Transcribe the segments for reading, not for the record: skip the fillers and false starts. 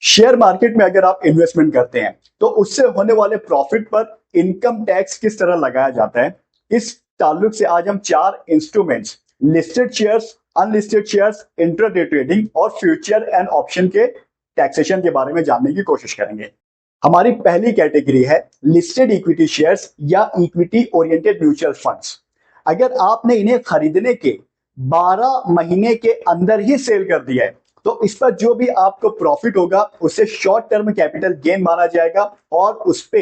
Share market में अगर आप इन्वेस्टमेंट करते हैं तो उससे होने वाले प्रॉफिट पर इनकम टैक्स किस तरह लगाया जाता है, इस ताल्लुक से आज हम चार instruments, listed shares, unlisted shares, intraday trading और फ्यूचर एंड ऑप्शन के टैक्सेशन के बारे में जानने की कोशिश करेंगे। हमारी पहली कैटेगरी है लिस्टेड इक्विटी शेयर्स या इक्विटी ओरिएंटेड म्यूचुअल फंड्स। अगर आपने इन्हें खरीदने के 12 महीने के अंदर ही सेल कर दिया है तो इस पर जो भी आपको प्रॉफिट होगा उसे शॉर्ट टर्म कैपिटल गेन माना जाएगा और उस पे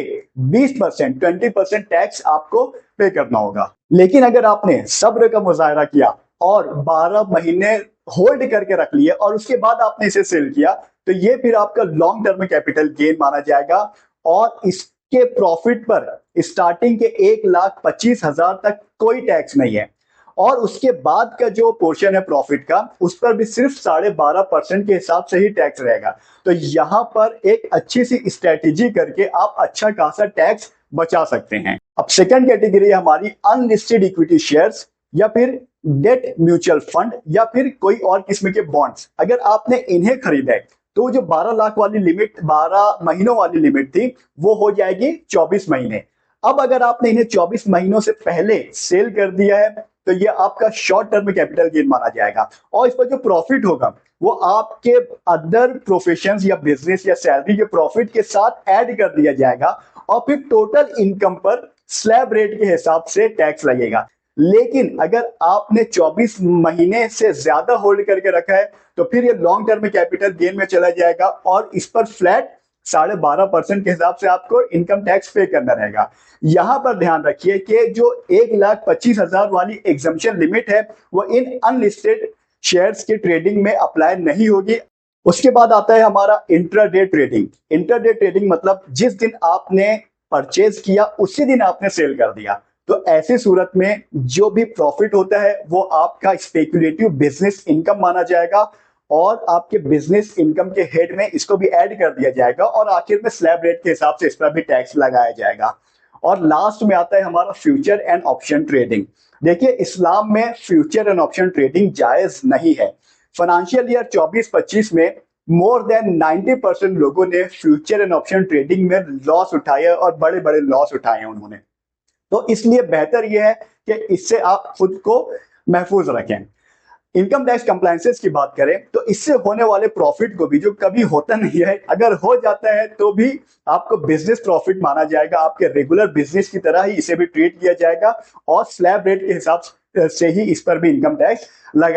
20% 20% टैक्स आपको पे करना होगा। लेकिन अगर आपने सब्र का मुजाहरा किया और 12 महीने होल्ड करके रख लिए और उसके बाद आपने इसे सेल किया तो ये फिर आपका लॉन्ग टर्म कैपिटल गेन माना जाएगा और इसके प्रॉफिट पर स्टार्टिंग के 1,25,000 तक कोई टैक्स नहीं है और उसके बाद का जो पोर्शन है प्रॉफिट का उस पर भी सिर्फ 12.5% के हिसाब से ही टैक्स रहेगा। तो यहां पर एक अच्छी सी स्ट्रेटेजी करके आप अच्छा खासा टैक्स बचा सकते हैं। अब सेकंड कैटेगरी हमारी अनलिस्टेड इक्विटी शेयर्स या फिर डेट म्यूचुअल फंड या फिर कोई और किस्म के बॉन्ड्स। अगर आपने इन्हें खरीदा है तो जो 12 लाख वाली लिमिट, 12 महीनों वाली लिमिट थी वो हो जाएगी 24 महीने। अब अगर आपने इन्हें 24 महीनों से पहले सेल कर दिया है तो ये आपका शॉर्ट टर्म कैपिटल गेन माना जाएगा और इस पर जो प्रॉफिट होगा वो आपके अदर प्रोफेशंस या बिजनेस या सैलरी के प्रॉफिट के साथ ऐड कर दिया जाएगा और फिर टोटल इनकम पर स्लैब रेट के हिसाब से टैक्स लगेगा। लेकिन अगर आपने 24 महीने से ज्यादा होल्ड करके रखा है तो फिर ये लॉन्ग टर्म कैपिटल गेन में चला जाएगा और इस पर फ्लैट 12.5% के हिसाब से आपको इनकम टैक्स पे करना रहेगा। यहां पर ध्यान रखिए कि जो 1,25,000 वाली एग्जम्पशन लिमिट है वो इन अनलिस्टेड शेयर्स के ट्रेडिंग में अप्लाई नहीं होगी। उसके बाद आता है हमारा इंट्राडे ट्रेडिंग। इंट्राडे ट्रेडिंग मतलब जिस दिन आपने परचेज किया उसी दिन आपने सेल कर दिया। तो ऐसी सूरत में जो भी प्रॉफिट होता है वो आपका स्पेकुलेटिव बिजनेस इनकम माना जाएगा और आपके बिजनेस इनकम के हेड में इसको भी ऐड कर दिया जाएगा और आखिर में स्लैब रेट के हिसाब से इस पर भी टैक्स लगाया जाएगा। और लास्ट में आता है हमारा फ्यूचर एंड ऑप्शन ट्रेडिंग। देखिए इस्लाम में फ्यूचर एंड ऑप्शन ट्रेडिंग जायज नहीं है। फाइनेंशियल ईयर 24-25 में मोर देन 90% लोगों ने फ्यूचर एंड ऑप्शन ट्रेडिंग में लॉस उठाया और बड़े बड़े लॉस उठाए हैं उन्होंने। तो इसलिए बेहतर यह है कि इससे आप खुद को महफूज रखें। इनकम टैक्स कंप्लायंसेस की बात करें तो इससे होने वाले प्रॉफिट को भी, जो कभी होता नहीं है, अगर हो जाता है तो भी आपको बिजनेस प्रॉफिट माना जाएगा। आपके रेगुलर बिजनेस की तरह ही इसे भी ट्रीट किया जाएगा और स्लैब रेट के हिसाब से ही इस पर भी इनकम टैक्स लगाया